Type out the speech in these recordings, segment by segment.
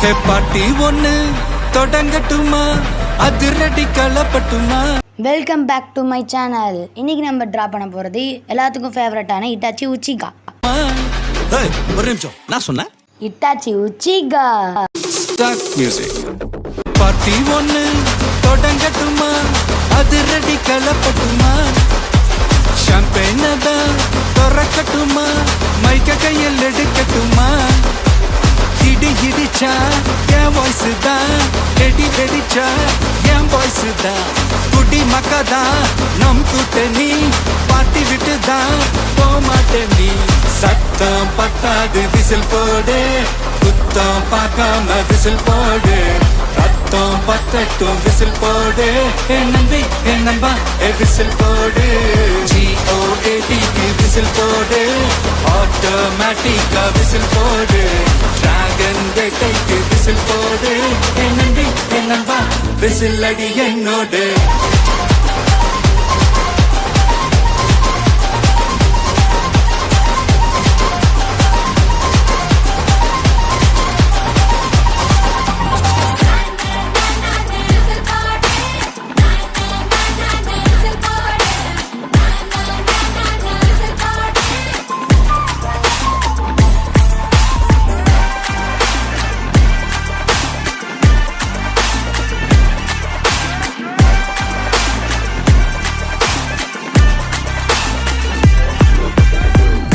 பாட்டி ஒண்ணு தொடங்கட்டுமா அதிரடி கலப்பட்டுமா. Welcome back to my channel. இன்னைக்கு நம்ம டிரா பண்ண போறது எல்லாத்துக்கும் ஃபேவரட்டான இட்டாச்சி உச்சிகா. ஒரு நிமிஷம், நான் சொன்னேன் இட்டாச்சி உச்சிகா. Start music. பாட்டி ஒண்ணு தொடங்கட்டுமா அதிரடி கலப்பட்டுமா. ஷாம்பெயின் தான் திறக்கட்டுமா மைக்க கையில் எடுக்கட்டுமா. இடி இடிச்சா என் வாய்ஸ் தான், வெடி வெடிச்சா என் வாய்ஸ் தான். குடி மக்கதான் நம் கூட்டணி, பாட்டி விட்டு தான் போமாட்டேன் நீ. சத்தம் பத்தாது விசில் போடு, குத்தம் பார்க்காம விசில் போடு. ரத்தம் பத்தட்டும் விசில் போடு, என் நம்பி என் நம்பா விசில் போடு. GOATக்கு விசில் போடு, ஆட்டோமேட்டிக்கா விசில் போடு. டிராகன் வேட்டைக்கு விசில் போடு, என் நம்பி என் நம்பா விசில் அடி என்னோடு.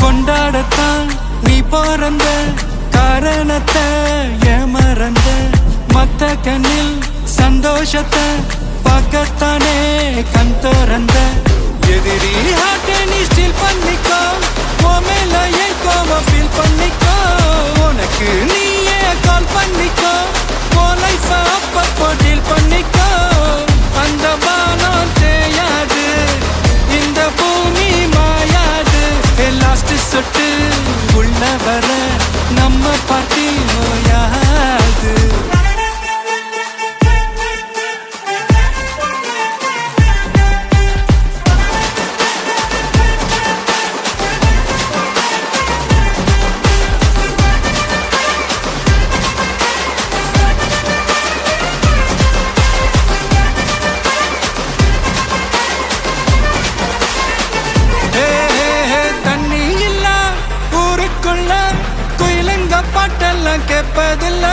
கொண்டாடத்தான் நீ பிறந்த காரணத்தை ஏமறந்த, மத்த கண்ணில் சந்தோஷத்தை பார்க்கத்தானே கண் திறந்த. எதிரி ஹார்ட்டை நீ ஸ்டீல் பண்ணிக்கோ, உன் மேல என் கோவம் ஃபீல் பண்ணிக்கோ. உனக்கு நீயே கால் பண்ணிக்கோ, உன் லைஃப அப்பப்போ டீல் பண்ணிக்கோ. அந்த வானம் தேயாது, இந்த பூமி மாயாது. லாஸ்ட் சொட்டு உள்ள வர நம்ம பாட்டி நோயாது. பாட்டெல்லாம் கேட்பதில்ல,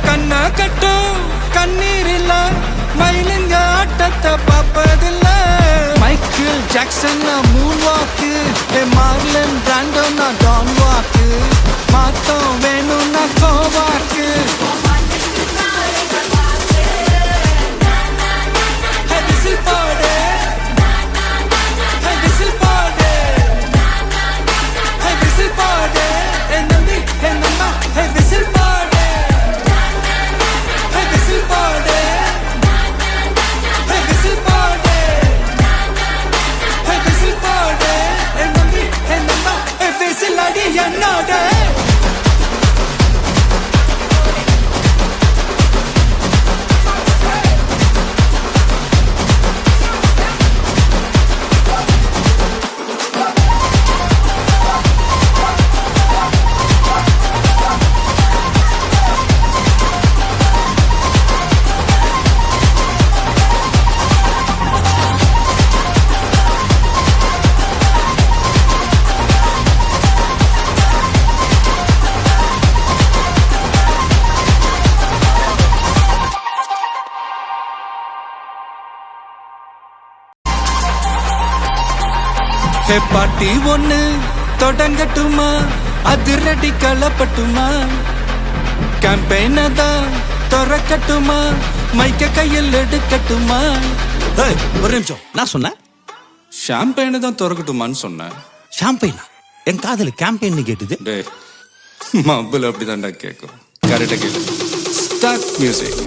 கண்ணா கட்டும் கண்ணீர் இல்ல, மயிலுங்க ஆட்டத்தை பார்ப்பதில்ல. மைக்கேல் ஜாக்சன் மூன் வாக்கு, மார்லன் பிராண்டோ நான் டான் வாக்கு. மாத்தம் வேணும்னா கோவாக்கு. விசில் போடு, விசில் போடு, விசில் போடு. என் நம்பி என் நம்பா விசில் போடு, விசில் போடு, விசில் போடு, விசில் போடு. என் நம்பி என் நம்பா விசில் அடி என்னோட. பாட்டி ஒண்ணு தொடங்கட்டுமா அதிரடி கலப்பட்டுமா. கேம்பெயின தான் திறக்கட்டுமா மைக்க கையில் எடுக்கட்டுமா. ஒரு நிமிஷம், நான் சொன்னேன் ஷாம்பெயின தான் திறக்கட்டுமான்னு சொன்னேன். ஷாம்பெயினா? என் காதல கேம்பெயின் கேட்டுது. மబ్బுல அப்படிதான்டா கேட்கும். கரெக்டா கேளு. Start music.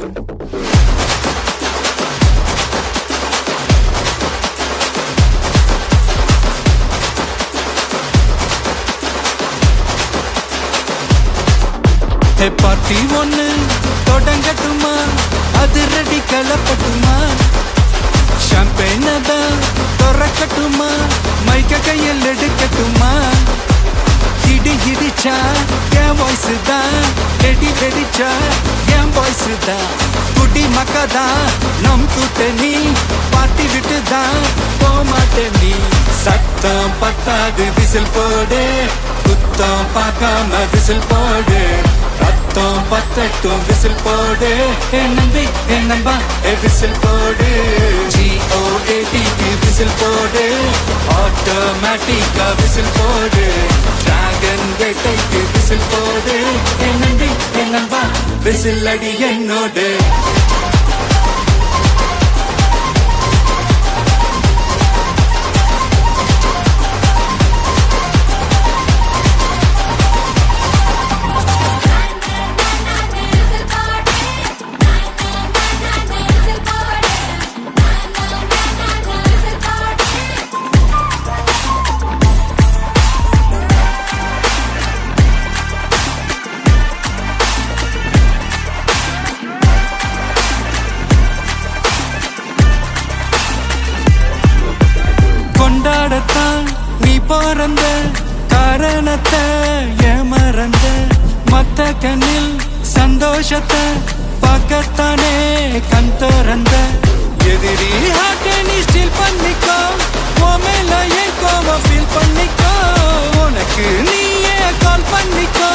பாட்டி ஒண்ணு தொடங்கட்டுமா அதிரடி கலப்பட்டுமா. ஷாம்பெயின தான் திறக்கட்டுமா மைக்க கையில் எடுக்கட்டுமா. இடி இடிச்சா என் வாய்ஸ் தான், வெடி வெடிச்சா பேசுதான் குடி மக்கதான் நம் கூட்டணி பாட்டி விட்டுதான் போமாட்டேன் நீ சத்தம் பத்தாது விசில் போடு குத்தம் பார்க்காம விசில் போடு ரத்தம் பத்தட்டும் விசில் போடு என் நம்பி என் நம்பா விசில் போடு GOAT விசில் போடு ஆட்டோமேட்டிக்கா விசில் போடு டிராகன் வேட்டைக்கு விசில் போடு என் நம்பி என் நம்பா விசில் அடி என்னோடு கொண்டாடத்தான் நீ பிறந்த காரணத்தை ஏமறந்த மத்த கண்ணில் சந்தோஷத்தை பார்க்கத்தானே கண் திறந்த எதிரி ஹார்ட்டை நீ ஸ்டீல் பண்ணிக்கோ உன் மேல என் கோவம் ஃபீல் பண்ணிக்கோ உனக்கு நீயே கால் பண்ணிக்கோ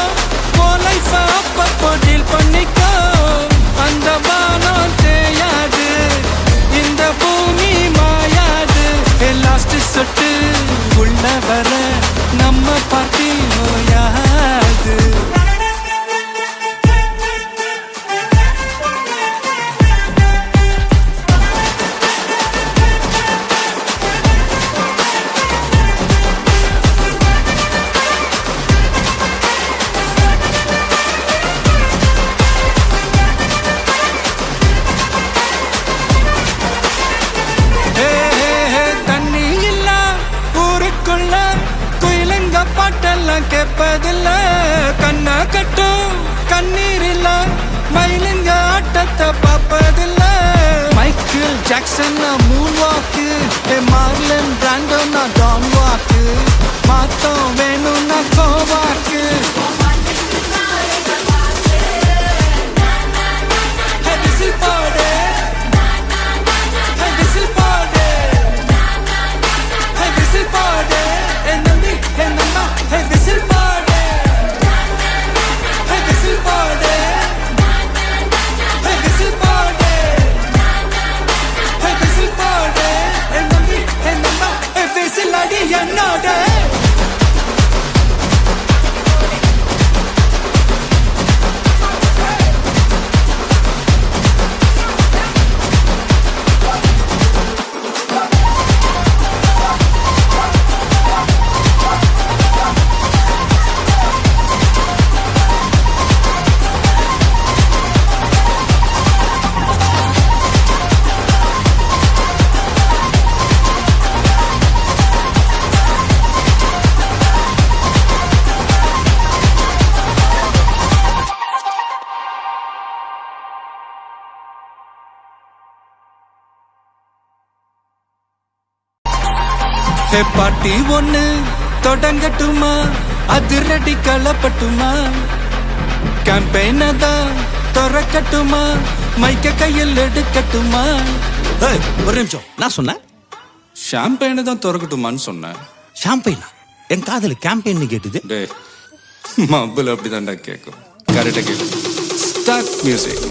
உன் லைஃப அப்பப்போ டீல் பண்ணிக்கோ அந்த வானம் தேயாது இந்த பூமி மாயாது லாஸ்ட் சொட்டு உள்ள வர நம்ம பார்ட்டி ஓயாது பாட்டெல்லாம் கேட்பதில்ல கண்ணா கட்டும் கண்ணீர் இல்ல மயிலுங்க ஆட்டத்தை பார்ப்பதில்ல மைக்கேல் ஜாக்சன் மூன் வாக்கு மார்லன் பிராண்டோ நான் டான் வாக்கு மாத்தம் வேணும்னா கோவாக்கு விசில் போடு விசில் போடு விசில் போடு Hey, whistle party. Hey, whistle party. Hey, whistle party. Hey, whistle party. Hey, nambi, hey, namba. Hey, whistle adi என்னோட பாட்டி ஒண்ணு தொடங்கட்டுமா அதிரடி களப்பட்டுமா கேம்பெயின தான் திறக்கட்டுமா மைக்க கையில் எடுக்கட்டுமா ஒரு நிமிஷம் நான் சொன்னேன் ஷாம்பெயினை தான் திறக்கட்டுமான்னு சொன்னேன். ஷாம்பெயினா என் காதல கேம்பெயின் கேட்டுது டே மப்பிள் அப்படிதான்டா கேட்கும். கரெக்டாக கேட்கும். Start music.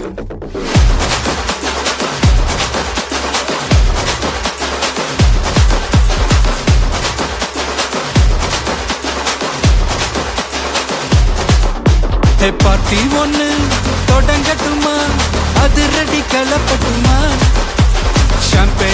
பாட்டி ஒண்ணு தொடங்கட்டுமா அதிரடி களப்பட்டுமா ஷாம்பெயின்